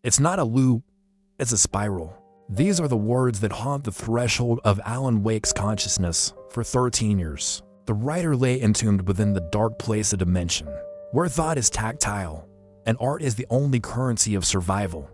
It's not a loop, it's a spiral. These are the words that haunt the threshold of Alan Wake's consciousness for 13 years. The writer lay entombed within the dark place of dimension, where thought is tactile, and art is the only currency of survival.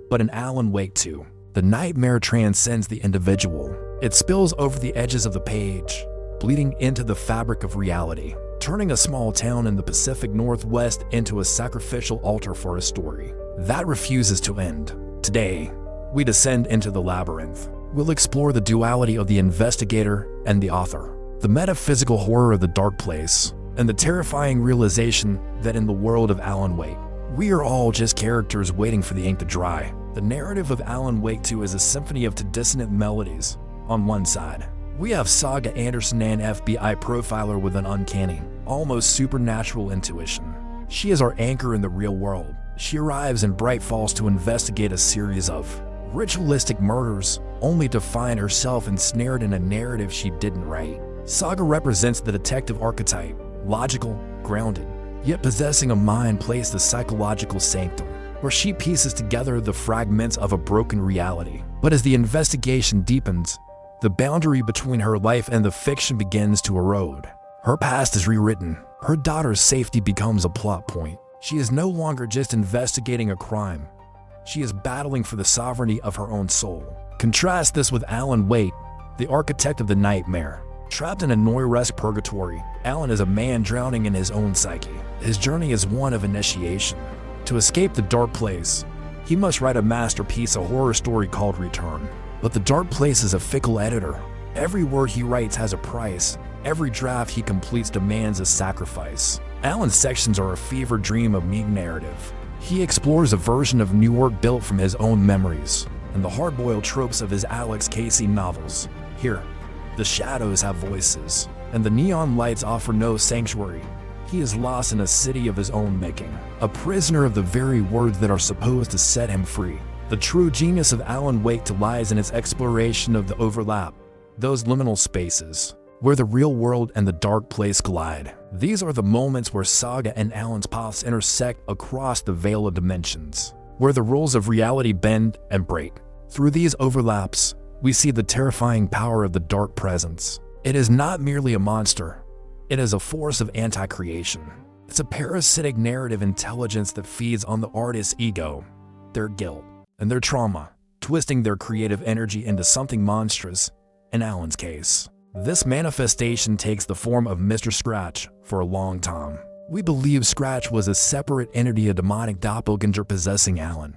But in Alan Wake 2, the nightmare transcends the individual. It spills over the edges of the page, bleeding into the fabric of reality, turning a small town in the Pacific Northwest into a sacrificial altar for a story that refuses to end. Today, we descend into the labyrinth. We'll explore the duality of the investigator and the author, the metaphysical horror of the dark place, and the terrifying realization that in the world of Alan Wake, we are all just characters waiting for the ink to dry. The narrative of Alan Wake 2 is a symphony of dissonant melodies. On one side, we have Saga Anderson, an FBI profiler with an uncanny, almost supernatural intuition. She is our anchor in the real world. She arrives in Bright Falls to investigate a series of ritualistic murders, only to find herself ensnared in a narrative she didn't write. Saga represents the detective archetype, logical, grounded, yet possessing a mind placed the psychological sanctum, where she pieces together the fragments of a broken reality. But as the investigation deepens, the boundary between her life and the fiction begins to erode. Her past is rewritten. Her daughter's safety becomes a plot point. She is no longer just investigating a crime. She is battling for the sovereignty of her own soul. Contrast this with Alan Wake, the architect of the nightmare. Trapped in a Noiresque purgatory, Alan is a man drowning in his own psyche. His journey is one of initiation. To escape the dark place, he must write a masterpiece, a horror story called Return. But the dark place is a fickle editor. Every word he writes has a price. Every draft he completes demands a sacrifice. Alan's sections are a fever dream of neat narrative. He explores a version of New York built from his own memories and the hard-boiled tropes of his Alex Casey novels. Here, the shadows have voices, and the neon lights offer no sanctuary. He is lost in a city of his own making, a prisoner of the very words that are supposed to set him free. The true genius of Alan Wake 2 lies in its exploration of the overlap, those liminal spaces, where the real world and the dark place collide. These are the moments where Saga and Alan's paths intersect across the veil of dimensions, where the rules of reality bend and break. Through these overlaps, we see the terrifying power of the dark presence. It is not merely a monster, it is a force of anti-creation. It's a parasitic narrative intelligence that feeds on the artist's ego, their guilt, and their trauma, twisting their creative energy into something monstrous. In Alan's case, this manifestation takes the form of Mr. Scratch. For a long time, we believed Scratch was a separate entity, a demonic doppelganger possessing Alan.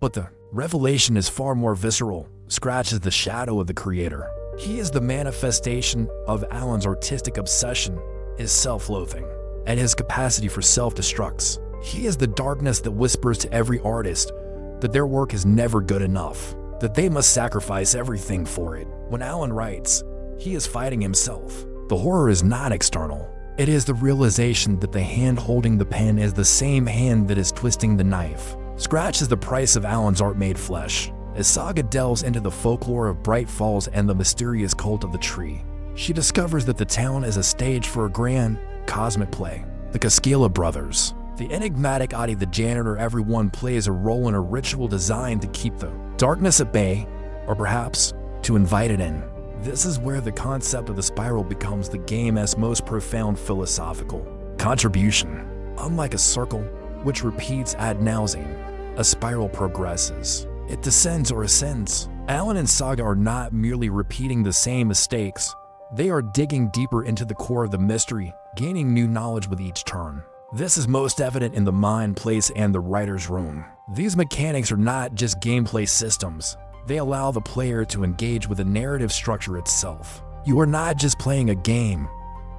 But the revelation is far more visceral. Scratch is the shadow of the creator. He is the manifestation of Alan's artistic obsession, his self-loathing, and his capacity for self-destructs. He is the darkness that whispers to every artist that their work is never good enough, that they must sacrifice everything for it. When Alan writes, he is fighting himself. The horror is not external. It is the realization that the hand holding the pen is the same hand that is twisting the knife. Scratch is the price of Alan's art made flesh. As Saga delves into the folklore of Bright Falls and the mysterious cult of the tree, she discovers that the town is a stage for a grand, cosmic play. The Cascala brothers, the enigmatic Adi the janitor, everyone plays a role in a ritual designed to keep the darkness at bay, or perhaps to invite it in. This is where the concept of the spiral becomes the game's most profound philosophical contribution. Unlike a circle, which repeats ad nauseum, a spiral progresses. It descends or ascends. Alan and Saga are not merely repeating the same mistakes. They are digging deeper into the core of the mystery, gaining new knowledge with each turn. This is most evident in the mind place and the writer's room. These mechanics are not just gameplay systems. They allow the player to engage with the narrative structure itself. You are not just playing a game,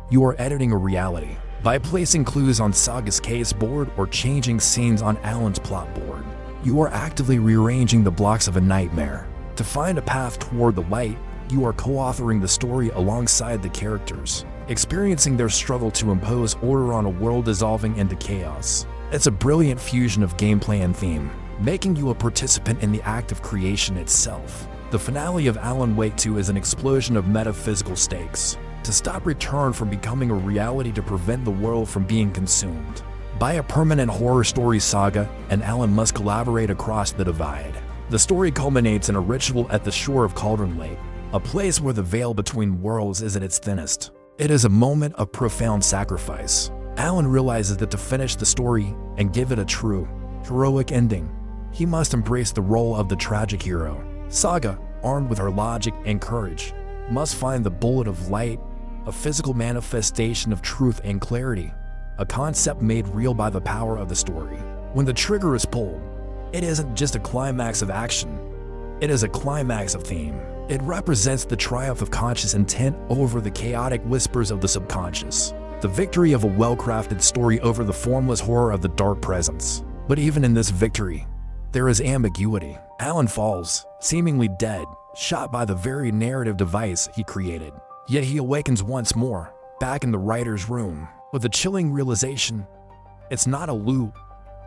you are editing a reality. By placing clues on Saga's case board or changing scenes on Alan's plot board, you are actively rearranging the blocks of a nightmare. To find a path toward the light, you are co-authoring the story alongside the characters, experiencing their struggle to impose order on a world dissolving into chaos. It's a brilliant fusion of gameplay and theme, making you a participant in the act of creation itself. The finale of Alan Wake 2 is an explosion of metaphysical stakes. To stop Return from becoming a reality, to prevent the world from being consumed, By a permanent horror story Saga and Alan must collaborate across the divide. The story culminates in a ritual at the shore of Cauldron Lake, a place where the veil between worlds is at its thinnest. It is a moment of profound sacrifice. Alan realizes that to finish the story and give it a true, heroic ending, he must embrace the role of the tragic hero. Saga, armed with her logic and courage, must find the bullet of light, a physical manifestation of truth and clarity, a concept made real by the power of the story. When the trigger is pulled, it isn't just a climax of action, it is a climax of theme. It represents the triumph of conscious intent over the chaotic whispers of the subconscious, the victory of a well-crafted story over the formless horror of the dark presence. But even in this victory, there is ambiguity. Alan falls, seemingly dead, shot by the very narrative device he created. Yet he awakens once more, back in the writer's room, with a chilling realization: it's not a loop,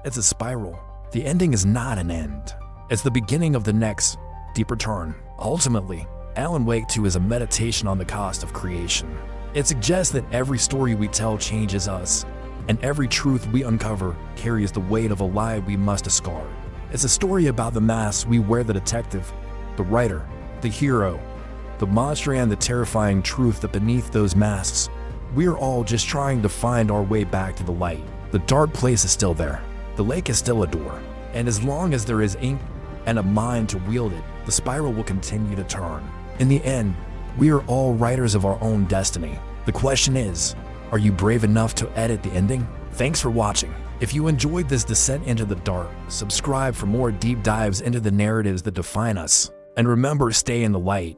it's a spiral. The ending is not an end. It's the beginning of the next, deeper turn. Ultimately, Alan Wake 2 is a meditation on the cost of creation. It suggests that every story we tell changes us, and every truth we uncover carries the weight of a lie we must discard. It's a story about the masks we wear: the detective, the writer, the hero, the monster, and the terrifying truth that beneath those masks, we're all just trying to find our way back to the light. The dark place is still there. The lake is still a door. And as long as there is ink and a mind to wield it, the spiral will continue to turn. In the end, we are all writers of our own destiny. The question is, are you brave enough to edit the ending? Thanks for watching. If you enjoyed this descent into the dark, subscribe for more deep dives into the narratives that define us. And remember, stay in the light.